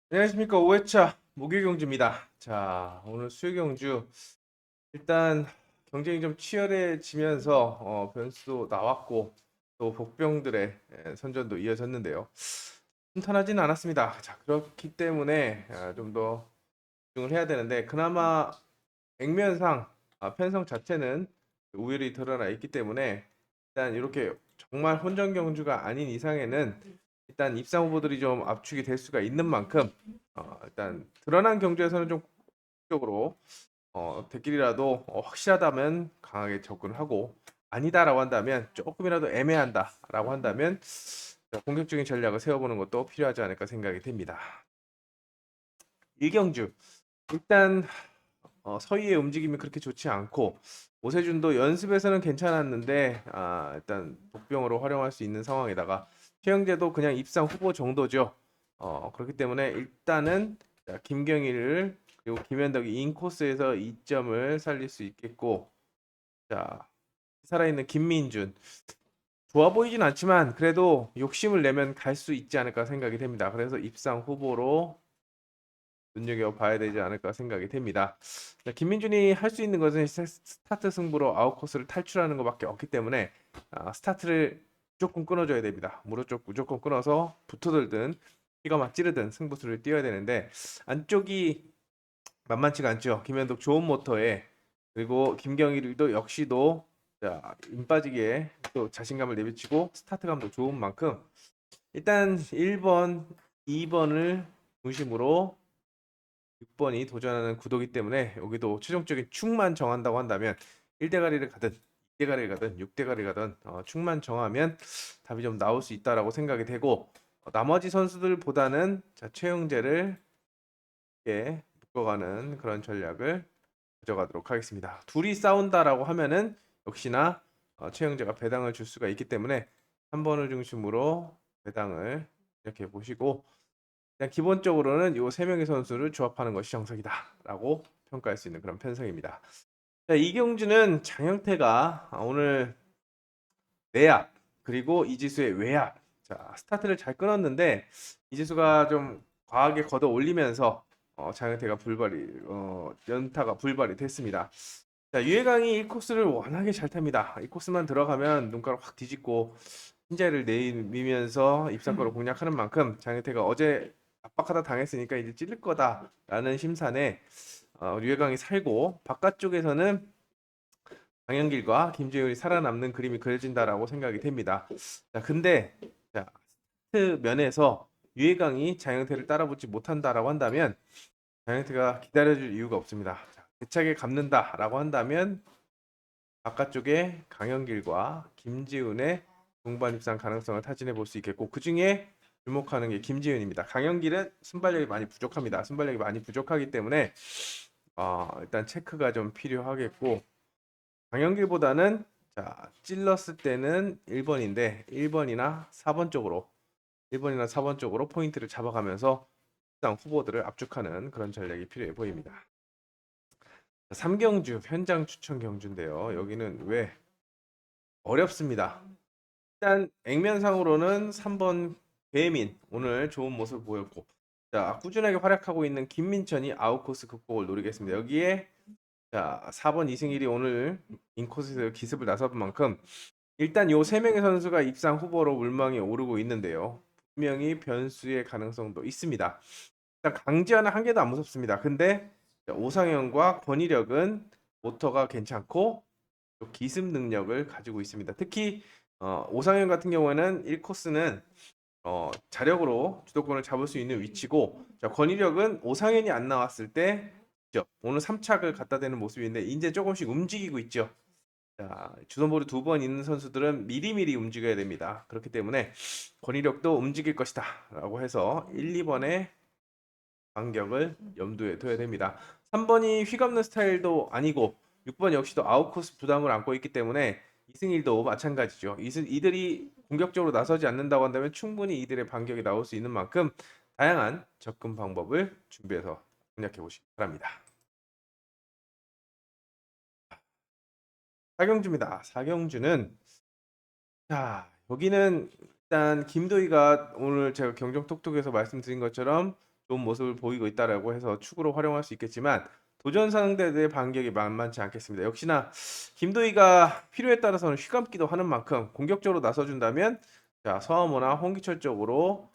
안녕하십니까. 5회차 무게경주입니다. 자, 오늘 수요경주 일단 경쟁이 좀 치열해지면서 변수도 나왔고 또 복병들의 선전도 이어졌는데요. 순탄하지는 않았습니다. 자, 그렇기 때문에 좀 더 집중을 해야 되는데 그나마 액면상 편성 자체는 우열이 드러나 있기 때문에 일단 이렇게 정말 혼전 경주가 아닌 이상에는 일단 입상 후보들이 좀 압축이 될 수가 있는 만큼 일단 드러난 경주에서는 좀 적극적으로 대길이라도 확실하다면 강하게 접근을 하고 아니다라고 한다면 조금이라도 애매한다라고 한다면 공격적인 전략을 세워보는 것도 필요하지 않을까 생각이 됩니다. 1경주 일단 서희의 움직임이 그렇게 좋지 않고 오세준도 연습에서는 괜찮았는데 일단 복병으로 활용할 수 있는 상황에다가 최영재도 그냥 입상 후보 정도죠. 그렇기 때문에 일단은 자, 김경희를 그리고 김현덕이 인코스에서 2점을 살릴 수 있겠고 자 살아있는 김민준 좋아 보이진 않지만 그래도 욕심을 내면 갈 수 있지 않을까 생각이 됩니다. 그래서 입상 후보로 눈여겨봐야 되지 않을까 생각이 됩니다. 자, 김민준이 할 수 있는 것은 스타트 승부로 아웃코스를 탈출하는 것밖에 없기 때문에 스타트를 무조건 끊어줘야 됩니다. 무릎 쪽 무조건 끊어서 붙어들든 피가 막 찌르든 승부수를 띄워야 되는데 안쪽이 만만치가 않죠. 김현덕 좋은 모터에 그리고 김경일도 역시도 자, 임 빠지게 또 자신감을 내비치고 스타트감도 좋은 만큼 일단 1번, 2번을 중심으로 6번이 도전하는 구도기 때문에 여기도 최종적인 축만 정한다고 한다면 1대가리를 가든 2대가리를 가든 6대가리를 가든 축만 정하면 답이 좀 나올 수 있다라고 생각이 되고 나머지 선수들보다는 자, 최영재를 이렇게 묶어가는 그런 전략을 가져가도록 하겠습니다. 둘이 싸운다라고 하면은 역시나 최영재가 배당을 줄 수가 있기 때문에 3번을 중심으로 배당을 이렇게 보시고 그냥 기본적으로는 이 세 명의 선수를 조합하는 것이 정석이다라고 평가할 수 있는 그런 편성입니다. 자, 이경주는 장영태가 오늘 내야 그리고 이지수의 외야 자, 스타트를 잘 끊었는데 이지수가 좀 과하게 걷어 올리면서 장영태가 연타가 불발이 됐습니다. 자, 유해강이 이 코스를 워낙에 잘 탑니다. 이 코스만 들어가면 눈가를 확 뒤집고 흰자를 내밀면서 입상권을 공략하는 만큼 장혜태가 어제 압박하다 당했으니까 이제 찔릴 거다라는 심산에 유해강이 살고 바깥쪽에서는 강현길과 김재율이 살아남는 그림이 그려진다라고 생각이 됩니다. 자, 근데 자, 스타트 면에서 유해강이 장영태를 따라붙지 못한다라고 한다면 장영태가 기다려줄 이유가 없습니다. 자, 대차게 갚는다라고 한다면 바깥쪽에 강현길과 김지훈의 동반 입상 가능성을 타진해 볼 수 있겠고 그 중에 주목하는 게 김지훈입니다. 강현길은 순발력이 많이 부족합니다. 순발력이 많이 부족하기 때문에 일단 체크가 좀 필요하겠고 강현길보다는 자 찔렀을 때는 1번인데 1번이나 4번 쪽으로 포인트를 잡아가면서 입상 후보들을 압축하는 그런 전략이 필요해 보입니다. 3경주 현장 추천 경주인데요. 여기는 왜 어렵습니다. 일단 액면상으로는 3번 배민 오늘 좋은 모습을 보였고 자 꾸준하게 활약하고 있는 김민천이 아웃코스 극복을 노리겠습니다. 여기에 자 4번 이승일이 오늘 인코스에서 기습을 나섰던 만큼 일단 요 세 명의 선수가 입상 후보로 물망에 오르고 있는데요. 분명히 변수의 가능성도 있습니다. 일단 강지하는 한 개도 안 무섭습니다. 근데 오상현과 권희력은 모터가 괜찮고 또 기습 능력을 가지고 있습니다. 특히 오상현 같은 경우에는 1코스는 자력으로 주도권을 잡을 수 있는 위치고 자, 권희력은 오상현이 안 나왔을 때 그죠? 오늘 3착을 갖다 대는 모습인데 이제 조금씩 움직이고 있죠. 자, 주전볼이 두 번 있는 선수들은 미리미리 움직여야 됩니다. 그렇기 때문에 권희력도 움직일 것이다 라고 해서 1, 2번에 간격을 염두에 둬야 됩니다. 3번이 휘감는 스타일도 아니고 6번 역시도 아웃코스 부담을 안고 있기 때문에 이승일도 마찬가지죠. 이들이 공격적으로 나서지 않는다고 한다면 충분히 이들의 반격이 나올 수 있는 만큼 다양한 접근 방법을 준비해서 공략해 보시기 바랍니다. 4경주입니다. 4경주는 자 여기는 일단 김도희가 오늘 제가 경정톡톡에서 말씀드린 것처럼 좋은 모습을 보이고 있다라고 해서 축으로 활용할 수 있겠지만 도전 상대들의 반격이 만만치 않겠습니다. 역시나 김도희가 필요에 따라서는 휘감기도 하는 만큼 공격적으로 나서준다면 자 서하모나 홍기철 쪽으로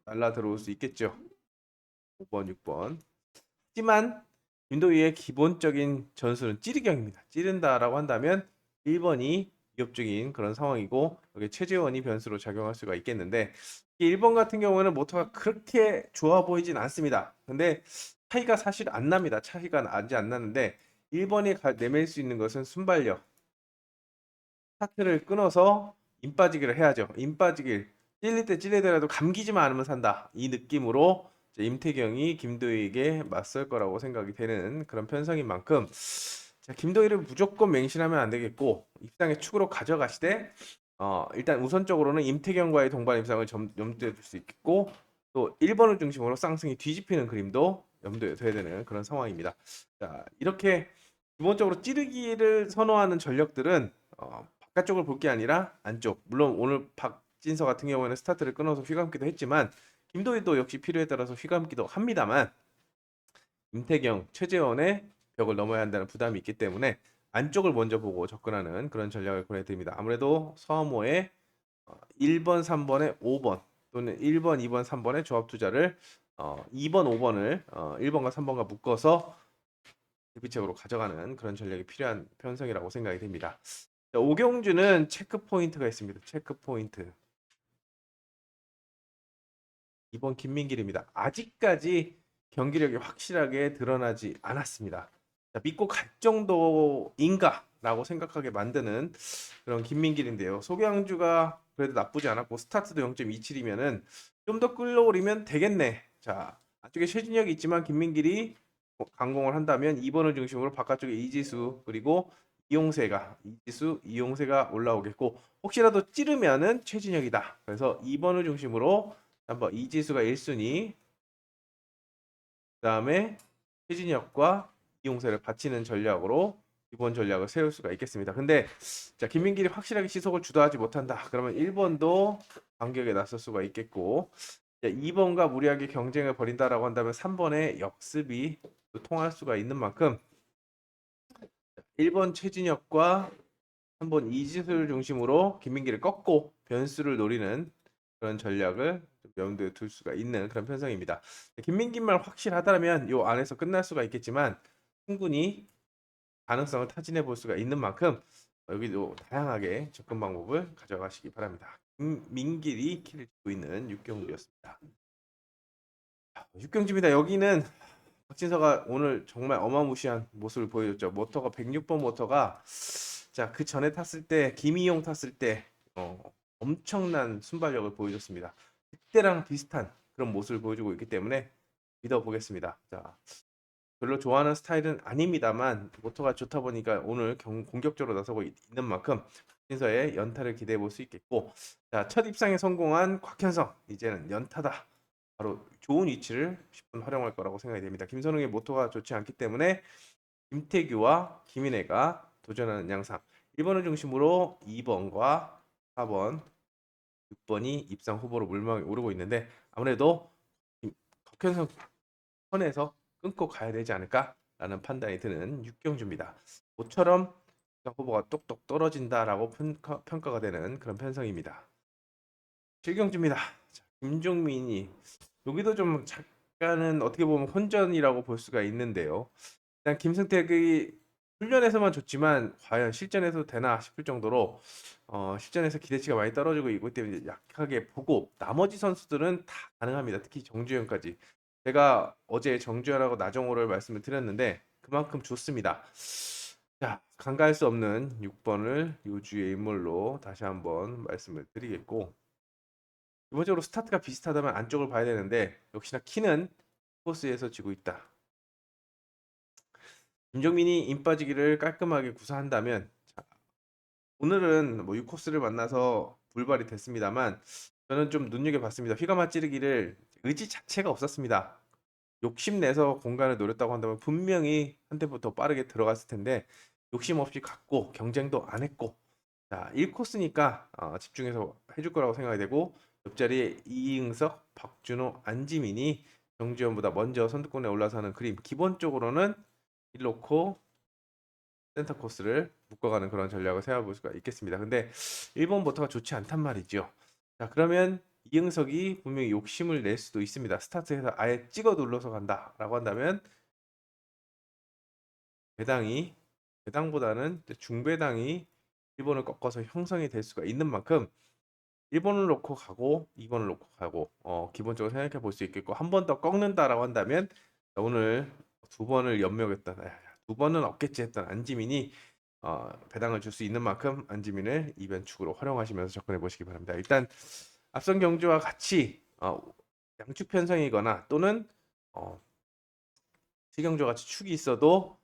날라 들어올 수 있겠죠. 5번, 6번. 하지만 김도희의 기본적인 전술은 찌르기형입니다. 찌른다라고 한다면 1번이 위협적인 그런 상황이고 여기 최재원이 변수로 작용할 수가 있겠는데 1번 같은 경우에는 모터가 그렇게 좋아 보이진 않습니다. 근데 차이가 사실 안 납니다. 차이가 나지 안 나는데 1번이 내밀 수 있는 것은 순발력. 스타트를 끊어서 임 빠지기를 해야죠. 임 빠지길 찔릴 때 찔리더라도 감기지만 않으면 산다. 이 느낌으로 임태경이 김도희에게 맞설 거라고 생각이 되는 그런 편성인 만큼 자, 김도희를 무조건 맹신하면 안 되겠고 입상의 축으로 가져가시되 일단 우선적으로는 임태경과의 동반 입상을 염두에 둘 수 있겠고 또 1번을 중심으로 쌍승이 뒤집히는 그림도 염두에 둬야 되는 그런 상황입니다. 자, 이렇게 기본적으로 찌르기를 선호하는 전력들은 바깥쪽을 볼 게 아니라 안쪽. 물론 오늘 박진서 같은 경우에는 스타트를 끊어서 휘감기도 했지만 김도희도 역시 필요에 따라서 휘감기도 합니다만 임태경, 최재원의 벽을 넘어야 한다는 부담이 있기 때문에 안쪽을 먼저 보고 접근하는 그런 전략을 권해드립니다. 아무래도 서머의 1번, 3번에 5번 또는 1번, 2번, 3번의 조합 투자를 2번, 5번을 1번과 3번과 묶어서 대비책으로 가져가는 그런 전략이 필요한 편성이라고 생각이 됩니다. 자, 오경주는 체크 포인트가 있습니다. 체크 포인트. 2번 김민길입니다. 아직까지 경기력이 확실하게 드러나지 않았습니다. 자, 믿고 갈 정도인가라고 생각하게 만드는 그런 김민길인데요. 소경주가 그래도 나쁘지 않았고 스타트도 0.27이면은 좀 더 끌어올리면 되겠네. 자, 안쪽에 최진혁이 있지만 김민길이 강공을 한다면 2번을 중심으로 바깥쪽에 이지수 그리고 이용세가 올라오겠고 혹시라도 찌르면은 최진혁이다. 그래서 2번을 중심으로 한번 이지수가 1순위 그다음에 최진혁과 이용세를 받치는 전략으로 이번 전략을 세울 수가 있겠습니다. 근데 자 김민길이 확실하게 시속을 주도하지 못한다. 그러면 1번도 반격에 나설 수가 있겠고 2번과 무리하게 경쟁을 벌인다라고 한다면 3번의 역습이 통할 수가 있는 만큼 1번 최진혁과 3번 이지수를 중심으로 김민기를 꺾고 변수를 노리는 그런 전략을 염두에 둘 수가 있는 그런 편성입니다. 김민기만 확실하다면 이 안에서 끝날 수가 있겠지만 충분히 가능성을 타진해 볼 수가 있는 만큼 여기도 다양하게 접근 방법을 가져가시기 바랍니다. 김민길이 키를 쥐고 있는 육경주였습니다. 육경주입니다. 여기는 박진서가 오늘 정말 어마무시한 모습을 보여줬죠. 모터가 106번 모터가 자, 그 전에 탔을 때 김희용 탔을 때 엄청난 순발력을 보여줬습니다. 그때랑 비슷한 그런 모습을 보여주고 있기 때문에 믿어보겠습니다. 자, 별로 좋아하는 스타일은 아닙니다만 모터가 좋다 보니까 오늘 공격적으로 나서고 있는 만큼 박진서의 연타를 기대해 볼 수 있겠고 자, 첫 입상에 성공한 곽현성 이제는 연타다. 바로 좋은 위치를 10분 활용할 거라고 생각이 됩니다. 김선웅의 모토가 좋지 않기 때문에 김태규와 김인혜가 도전하는 양상 1번을 중심으로 2번과 4번, 6번이 입상 후보로 물망에 오르고 있는데 아무래도 곽현성 선에서 끊고 가야 되지 않을까라는 판단이 드는 육경주입니다. 모처럼 입상 후보가 똑똑 떨어진다라고 평가가 되는 그런 편성입니다. 7경주입니다. 김종민이 여기도 좀 약간은 어떻게 보면 혼전이라고 볼 수가 있는데요. 일단 김승택이 훈련에서만 좋지만 과연 실전에서 되나 싶을 정도로 실전에서 기대치가 많이 떨어지고 있기 때문에 약하게 보고 나머지 선수들은 다 가능합니다. 특히 정주현까지. 제가 어제 정주현하고 나정호를 말씀을 드렸는데 그만큼 좋습니다. 자, 간과할 수 없는 6번을 요주의 인물로 다시 한번 말씀을 드리겠고 기본적으로 스타트가 비슷하다면 안쪽을 봐야 되는데 역시나 키는 코스에서 지고 있다. 김정민이 임 빠지기를 깔끔하게 구사한다면 자, 오늘은 뭐 6코스를 만나서 불발이 됐습니다만 저는 좀 눈여겨봤습니다. 휘감아 찌르기를 의지 자체가 없었습니다. 욕심내서 공간을 노렸다고 한다면 분명히 한 템포 더 빠르게 들어갔을 텐데 욕심 없이 갔고 경쟁도 안 했고 자 1코스니까 집중해서 해줄 거라고 생각이 되고 옆자리에 이응석, 박준호, 안지민이 정지현보다 먼저 선두권에 올라서는 그림. 기본적으로는 1놓고 센터 코스를 묶어가는 그런 전략을 세워볼 수가 있겠습니다. 근데 일본부터가 좋지 않단 말이죠. 자, 그러면 이응석이 분명히 욕심을 낼 수도 있습니다. 스타트에서 아예 찍어 눌러서 간다라고 한다면 배당이 배당보다는 중배당이 1번을 꺾어서 형성이 될 수가 있는 만큼 1번을 놓고 가고 2번을 놓고 가고 기본적으로 생각해 볼 수 있겠고 한 번 더 꺾는다라고 한다면 오늘 2번을 연명했던 2번은 없겠지 했던 안지민이 배당을 줄 수 있는 만큼 안지민을 이변축으로 활용하시면서 접근해 보시기 바랍니다. 일단 앞선 경주와 같이 양축 편성이거나 또는 시경주 같이 축이 있어도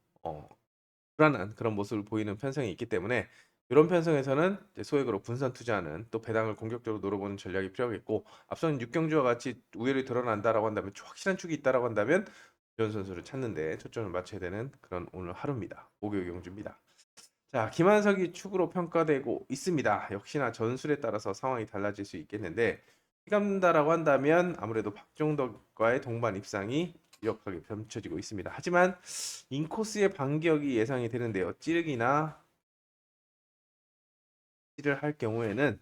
불안한 그런 모습을 보이는 편성이 있기 때문에 이런 편성에서는 소액으로 분산 투자하는 또 배당을 공격적으로 노려보는 전략이 필요하겠고 앞선 육경주와 같이 우열이 드러난다라고 한다면 확실한 축이 있다라고 한다면 이런 선수를 찾는데 초점을 맞춰야 되는 그런 오늘 하루입니다. 목요일 경주입니다. 자, 김한석이 축으로 평가되고 있습니다. 역시나 전술에 따라서 상황이 달라질 수 있겠는데 시간다라고 한다면 아무래도 박종덕과의 동반 입상이 유력하게 펼쳐지고 있습니다. 하지만 인코스의 반격이 예상이 되는데요. 찌르기나 찌를 할 경우에는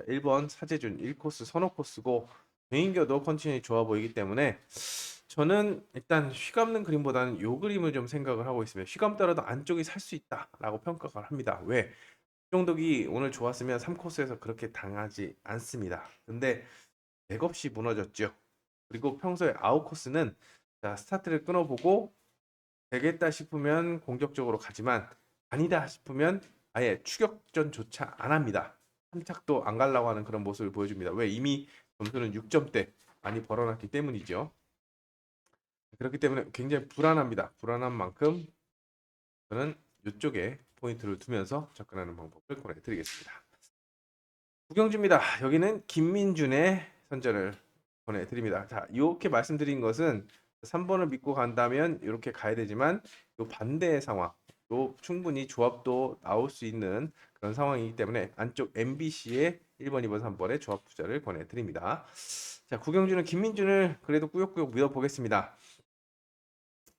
1번 사제준 1코스 선호 코스고 메인겨도 컨디션이 좋아 보이기 때문에 저는 일단 휘감는 그림보다는 요 그림을 좀 생각을 하고 있습니다. 휘감 따라도 안쪽이 살 수 있다라고 평가를 합니다. 왜? 정독이 오늘 좋았으면 3코스에서 그렇게 당하지 않습니다. 근데 맥없이 무너졌죠. 그리고 평소에 아웃코스는 자, 스타트를 끊어보고 되겠다 싶으면 공격적으로 가지만 아니다 싶으면 아예 추격전조차 안 합니다. 한 착도 안 가려고 하는 그런 모습을 보여줍니다. 왜? 이미 점수는 6점대 많이 벌어놨기 때문이죠. 그렇기 때문에 굉장히 불안합니다. 불안한 만큼 저는 이쪽에 포인트를 두면서 접근하는 방법을 권해드리겠습니다. 구경주입니다. 여기는 김민준의 선전을 권해드립니다. 자, 이렇게 말씀드린 것은 3번을 믿고 간다면 이렇게 가야 되지만 요 반대의 상황, 또 충분히 조합도 나올 수 있는 그런 상황이기 때문에 안쪽 MBC의 1번, 2번, 3번의 조합 투자를 권해드립니다. 자, 구경주는 김민준을 그래도 꾸역꾸역 믿어보겠습니다.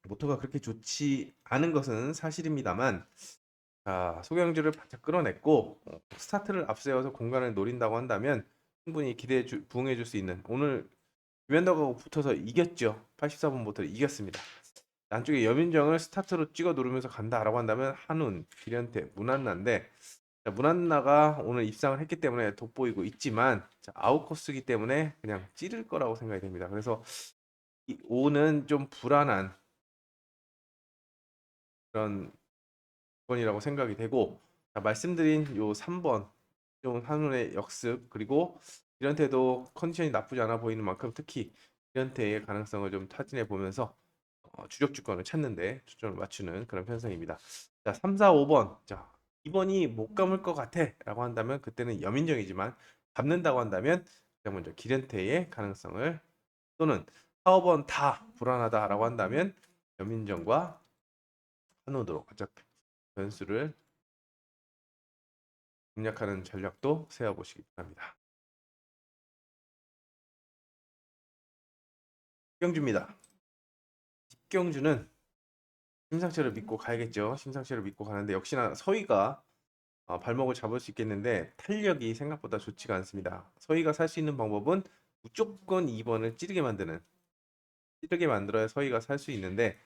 모토가 그렇게 좋지 않은 것은 사실입니다만 자, 소경주를 바짝 끌어냈고 스타트를 앞세워서 공간을 노린다고 한다면 충분히 부응해 줄 수 있는 오늘 유엔더하고 붙어서 이겼죠. 84번부터 이겼습니다. 안쪽에 여민정을 스타트로 찍어 누르면서 간다라고 한다면 한운, 기련태, 문한나인데 문한나가 오늘 입상을 했기 때문에 돋보이고 있지만 아웃코스이기 때문에 그냥 찌를 거라고 생각이 됩니다. 그래서 이 5는 좀 불안한 그런 번이라고 생각이 되고 자, 말씀드린 요 3번 좀 한운의 역습 그리고 이런태도 컨디션이 나쁘지 않아 보이는 만큼 특히 이런태의 가능성을 좀 타진해 보면서 주력 주권을 찾는데 초점을 맞추는 그런 편성입니다. 자, 3, 4, 5번. 자, 2번이 못 감을 것 같아 라고 한다면 그때는 여민정이지만 감는다고 한다면 가장 먼저 기련태의 가능성을 또는 4, 5번 다 불안하다라고 한다면 여민정과 한우도로 가장 변수를 공략하는 전략도 세워보시기 바랍니다. 경주입니다. 집경주는 심상치를 믿고 가야겠죠. 심상치를 믿고 가는데 역시나 서희가 발목을 잡을 수 있겠는데 탄력이 생각보다 좋지가 않습니다. 서희가 살 수 있는 방법은 무조건 2번을 찌르게 만들어야 서희가 살 수 있는데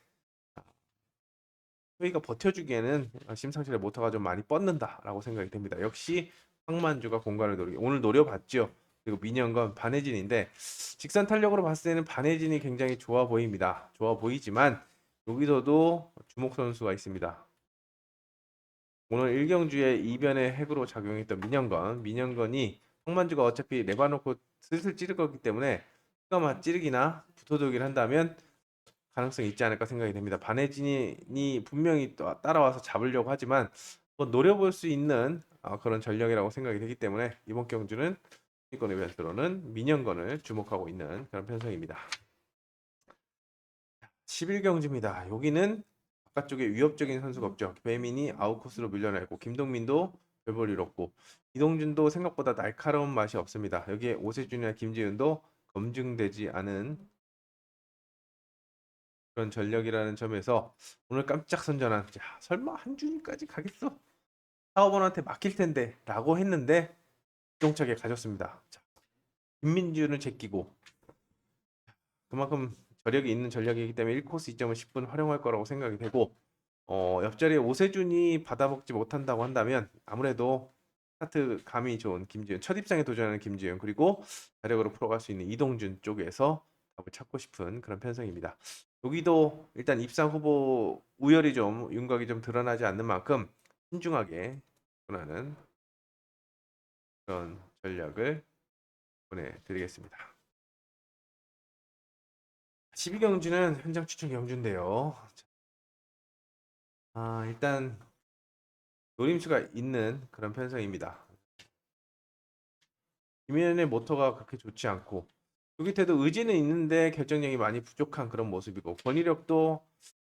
서희가 버텨주기에는 심상치를 모터가 좀 많이 뻗는다라고 생각이 됩니다. 역시 황만주가 공간을 노리게 오늘 노려봤죠. 그리고 민현건 반혜진인데 직선 탄력으로 봤을 때는 반혜진이 굉장히 좋아 보입니다. 좋아 보이지만 여기서도 주목 선수가 있습니다. 오늘 1경주에 이변의 핵으로 작용했던 민현건이 황만주가 어차피 내봐놓고 슬슬 찌를 거기 때문에 추가 찌르기나 붙어두기를 한다면 가능성이 있지 않을까 생각이 됩니다. 반혜진이 분명히 따라와서 잡으려고 하지만 뭐 노려볼 수 있는 그런 전략이라고 생각이 되기 때문에 이번 경주는 이권 이벤트로는 민현건을 주목하고 있는 그런 편성입니다. 11경주입니다. 여기는 바깥쪽에 위협적인 선수가 없죠. 배민이 아웃코스로 밀려나고 김동민도 별볼 일 없고 이동준도 생각보다 날카로운 맛이 없습니다. 여기에 오세준이나 김지윤도 검증되지 않은 그런 전력이라는 점에서 오늘 깜짝 선전한 야, 설마 한준희까지 가겠어? 사업원한테 맡길 텐데 라고 했는데 기똥차게 가졌습니다. 자, 김민준을 제끼고 그만큼 저력이 있는 전력이기 때문에 1코스 2점을 10분 활용할 거라고 생각이 되고 옆자리에 오세준이 받아먹지 못한다고 한다면 아무래도 스타트 감이 좋은 김지현 첫 입장에 도전하는 김지현 그리고 자력으로 풀어갈 수 있는 이동준 쪽에서 답을 찾고 싶은 그런 편성입니다. 여기도 일단 입상 후보 우열이 좀 윤곽이 좀 드러나지 않는 만큼 신중하게 접근하는 그런 전략을 보내드리겠습니다. 12경주는 현장 추천 경주인데요. 일단 노림수가 있는 그런 편성입니다. 김현의 모터가 그렇게 좋지 않고 조기태도 의지는 있는데 결정력이 많이 부족한 그런 모습이고 권위력도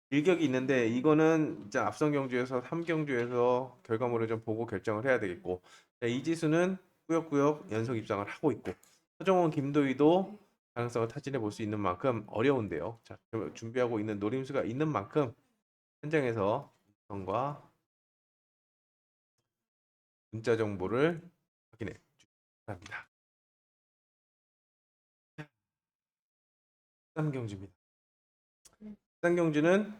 일격이 있는데 이거는 진짜 앞선 경주에서 3경주에서 결과물을 좀 보고 결정을 해야 되겠고 이지수는 꾸역꾸역 연속 입상을 하고 있고 서정원 김도희도 가능성을 타진해 볼 수 있는 만큼 어려운데요. 자, 준비하고 있는 노림수가 있는 만큼 현장에서 우선과 문자 정보를 확인해 주시기 바랍니다. 13경주입니다. 13경주는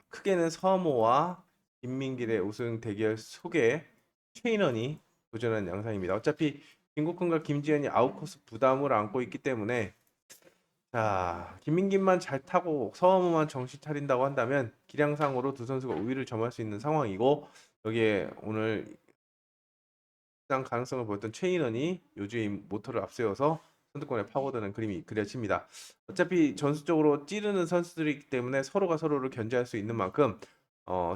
크게는 서모와 김민길의 우승 대결 속에 최인원이 도전한 양상입니다. 어차피 김국훈과 김지현이 아웃코스 부담을 안고 있기 때문에 자 김민길만 잘 타고 서모만 정신 차린다고 한다면 기량상으로 두 선수가 우위를 점할 수 있는 상황이고 여기에 오늘 가장 가능성을 보였던 최인원이 요주의 모터를 앞세워서 선두권에 파고드는 그림이 그려집니다. 어차피 전술적으로 찌르는 선수들이기 때문에 서로가 서로를 견제할 수 있는 만큼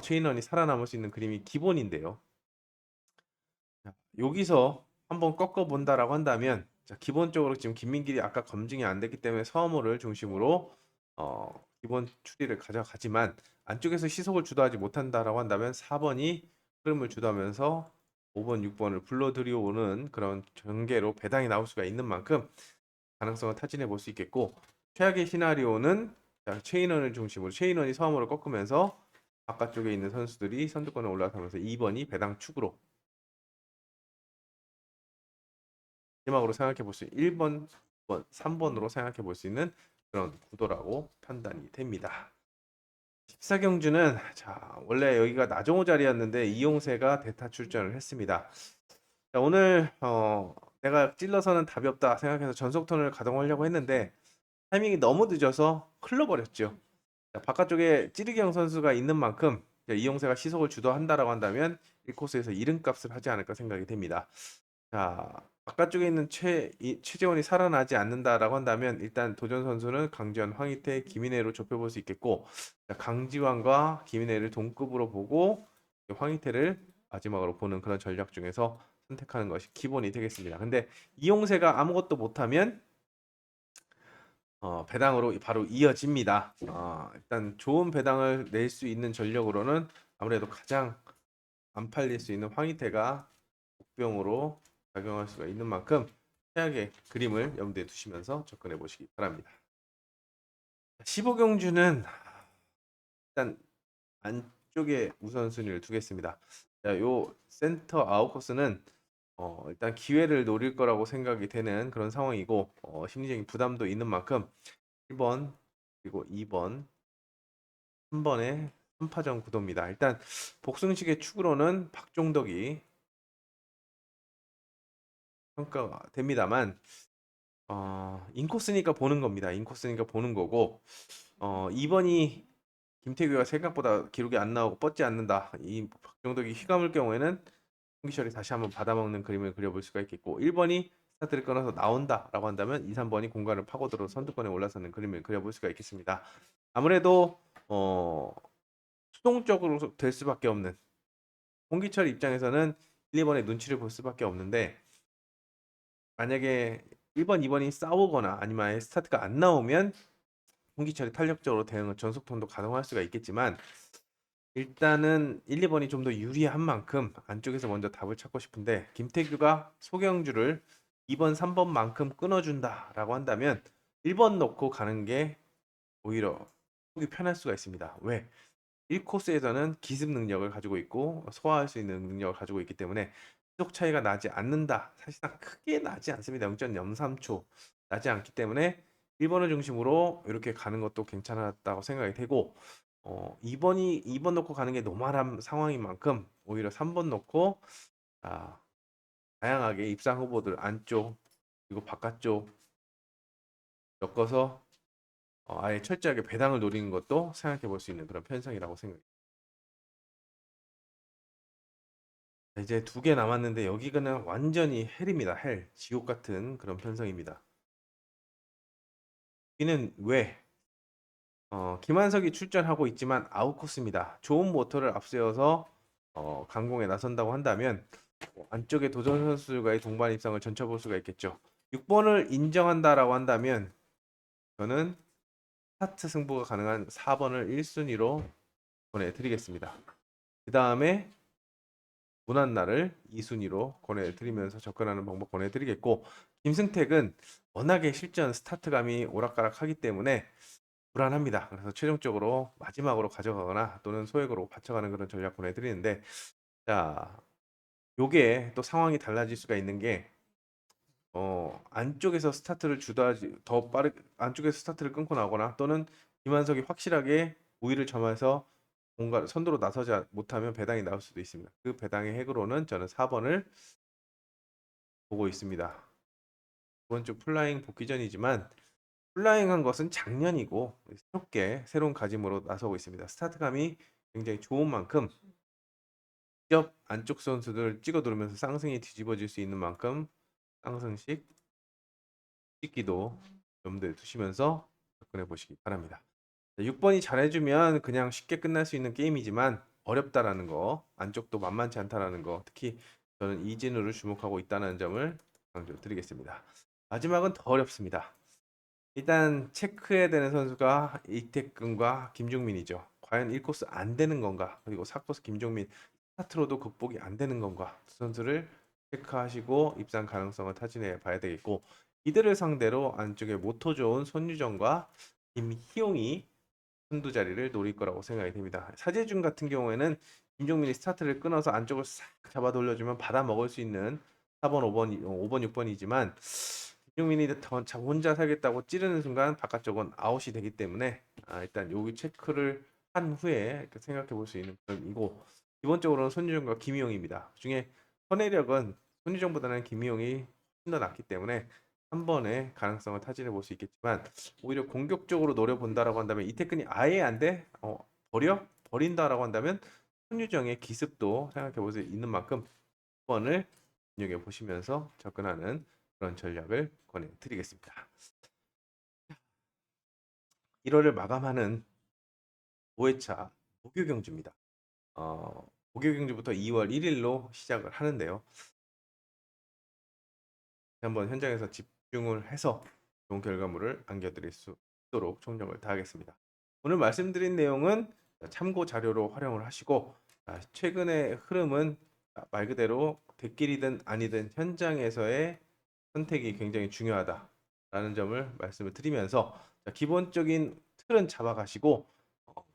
최인원이 살아남을 수 있는 그림이 기본인데요. 자, 여기서 한번 꺾어본다라고 한다면 자, 기본적으로 지금 김민길이 아까 검증이 안 됐기 때문에 서머를 중심으로 기본 추리를 가져가지만 안쪽에서 시속을 주도하지 못한다라고 한다면 4번이 흐름을 주도하면서 5번, 6번을 불러들여오는 그런 전개로 배당이 나올 수가 있는 만큼 가능성을 타진해 볼 수 있겠고 최악의 시나리오는 자, 최인원을 중심으로 최인원이 서머를 꺾으면서 바깥쪽에 있는 선수들이 선두권에 올라타면서 2번이 배당 축으로 마지막으로 생각해 볼 수 있는 1번, 2번, 3번으로 생각해 볼 수 있는 그런 구도라고 판단이 됩니다. 14경주는 자, 원래 여기가 나종호 자리였는데 이용세가 대타 출전을 했습니다. 자, 오늘 내가 찔러서는 답이 없다 생각해서 전속턴을 가동하려고 했는데 타이밍이 너무 늦어서 흘러버렸죠. 자, 바깥쪽에 찌르기형 선수가 있는 만큼 이용세가 시속을 주도한다라고 한다면 1코스에서 이름값을 하지 않을까 생각이 됩니다. 자, 바깥쪽에 있는 최재원이 살아나지 않는다라고 한다면 일단 도전 선수는 강지원, 황희태, 김인혜로 좁혀볼 수 있겠고 자, 강지원과 김인혜를 동급으로 보고 황희태를 마지막으로 보는 그런 전략 중에서 선택하는 것이 기본이 되겠습니다. 근데 이용세가 아무것도 못하면 배당으로 바로 이어집니다. 일단 좋은 배당을 낼 수 있는 전력으로는 아무래도 가장 안 팔릴 수 있는 황희태가 복병으로 작용할 수가 있는 만큼 최악의 그림을 염두에 두시면서 접근해 보시기 바랍니다. 15경주는 일단 안쪽에 우선순위를 두겠습니다. 자, 요 센터 아웃코스는 일단 기회를 노릴 거라고 생각이 되는 그런 상황이고 심리적인 부담도 있는 만큼 1번 그리고 2번 3번의 3파전 구도입니다. 일단 복승식의 축으로는 박종덕이 평가가 됩니다만 인코스니까 보는 겁니다. 인코스니까 보는 거고 2번이 김태규가 생각보다 기록이 안 나오고 뻗지 않는다. 이 박정덕이 휘감을 경우에는 홍기철이 다시 한번 받아먹는 그림을 그려볼 수가 있겠고 1번이 스타트를 끊어서 나온다라고 한다면 2, 3번이 공간을 파고들어 선두권에 올라서는 그림을 그려볼 수가 있겠습니다. 아무래도 수동적으로 될 수밖에 없는 홍기철 입장에서는 1, 2번의 눈치를 볼 수밖에 없는데 만약에 1번, 2번이 싸우거나 아니면 아예 스타트가 안 나오면 홍기철이 탄력적으로 대응을 전속턴도 가동할 수가 있겠지만 일단은 1, 2번이 좀 더 유리한 만큼 안쪽에서 먼저 답을 찾고 싶은데 김태규가 소경주를 2번, 3번만큼 끊어준다라고 한다면 1번 넣고 가는 게 오히려 속이 편할 수가 있습니다. 왜? 1코스에서는 기습 능력을 가지고 있고 소화할 수 있는 능력을 가지고 있기 때문에 시속 차이가 나지 않는다. 사실상 크게 나지 않습니다. 0.03초 나지 않기 때문에 1번을 중심으로 이렇게 가는 것도 괜찮았다고 생각이 되고 2번 놓고 가는 게 노멀한 상황인 만큼 오히려 3번 놓고 아, 다양하게 입상 후보들 안쪽 그리고 바깥쪽 엮어서 아예 철저하게 배당을 노리는 것도 생각해 볼 수 있는 그런 편성이라고 생각해요. 이제 두 개 남았는데 여기는 완전히 헬입니다. 헬. 지옥 같은 그런 편성입니다. 여기는 왜? 김한석이 출전하고 있지만 아웃코스입니다. 좋은 모터를 앞세워서 강공에 나선다고 한다면 안쪽에 도전 선수들과의 동반 입상을 전쳐볼 수가 있겠죠. 6번을 인정한다라고 한다면 저는 스타트 승부가 가능한 4번을 1순위로 보내드리겠습니다. 그 다음에 무난나를 2순위로 권해드리면서 접근하는 방법 권해드리겠고 김승택은 워낙에 실전 스타트감이 오락가락하기 때문에 불안합니다. 그래서 최종적으로 마지막으로 가져가거나 또는 소액으로 받쳐가는 그런 전략 권해드리는데 자 요게 또 상황이 달라질 수가 있는 게 안쪽에서 스타트를 주도하지 더 빠르게 안쪽에서 스타트를 끊고 나거나 또는 김한석이 확실하게 우위를 점해서 뭔가 선두로 나서지 못하면 배당이 나올 수도 있습니다. 그 배당의 핵으로는 저는 4번을 보고 있습니다. 이번 주 플라잉 복귀 전이지만 플라잉한 것은 작년이고 새롭게 새로운 가짐으로 나서고 있습니다. 스타트감이 굉장히 좋은 만큼 직접 안쪽 선수들 찍어 누르면서 쌍승이 뒤집어질 수 있는 만큼 쌍승식 찍기도 염두에 두시면서 접근해 보시기 바랍니다. 6번이 잘해주면 그냥 쉽게 끝날 수 있는 게임이지만 어렵다라는 거, 안쪽도 만만치 않다라는 거, 특히 저는 이진우를 주목하고 있다는 점을 강조드리겠습니다. 마지막은 더 어렵습니다. 일단 체크해야 되는 선수가 이태근과 김종민이죠. 과연 1코스 안 되는 건가? 그리고 4코스 김종민 스타트로도 극복이 안 되는 건가? 두 선수를 체크하시고 입상 가능성을 타진해 봐야 되겠고 이들을 상대로 안쪽에 모토 좋은 손유정과 김희용이 선두 자리를 노릴 거라고 생각이 됩니다. 사재준 같은 경우에는 김종민이 스타트를 끊어서 안쪽을 싹 잡아 돌려주면 받아 먹을 수 있는 4번, 5번, 6번이지만 김종민이 혼자 살겠다고 찌르는 순간 바깥쪽은 아웃이 되기 때문에 일단 여기 체크를 한 후에 이렇게 생각해 볼 수 있는 점이고 기본적으로는 손유정과 김희용입니다. 그중에 선회력은 손유정보다는 김희용이 훨씬 더 낫기 때문에 한 번의 가능성을 타진해 볼 수 있겠지만 오히려 공격적으로 노려본다라고 한다면 이태근이 아예 안 돼? 버린다라고 한다면 손유정의 기습도 생각해 볼 수 있는 만큼 한 번을 눈여겨 보시면서 접근하는 그런 전략을 권해드리겠습니다. 1월을 마감하는 5회차 목요경주입니다. 목요경주부터 2월 1일로 시작을 하는데요. 한번 현장에서 집중을 해서 좋은 결과물을 안겨드릴 수 있도록 총력을 다하겠습니다. 오늘 말씀드린 내용은 참고 자료로 활용을 하시고 최근의 흐름은 말 그대로 대길이든 아니든 현장에서의 선택이 굉장히 중요하다라는 점을 말씀을 드리면서 기본적인 틀은 잡아가시고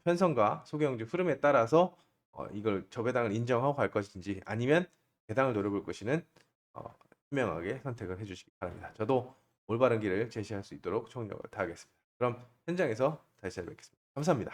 편성과 소경주 흐름에 따라서 이걸 저배당을 인정하고 갈 것인지 아니면 배당을 노려볼 것이는 투명하게 선택을 해주시기 바랍니다. 저도 올바른 길을 제시할 수 있도록 총력을 다하겠습니다. 그럼 현장에서 다시 찾아뵙겠습니다. 감사합니다.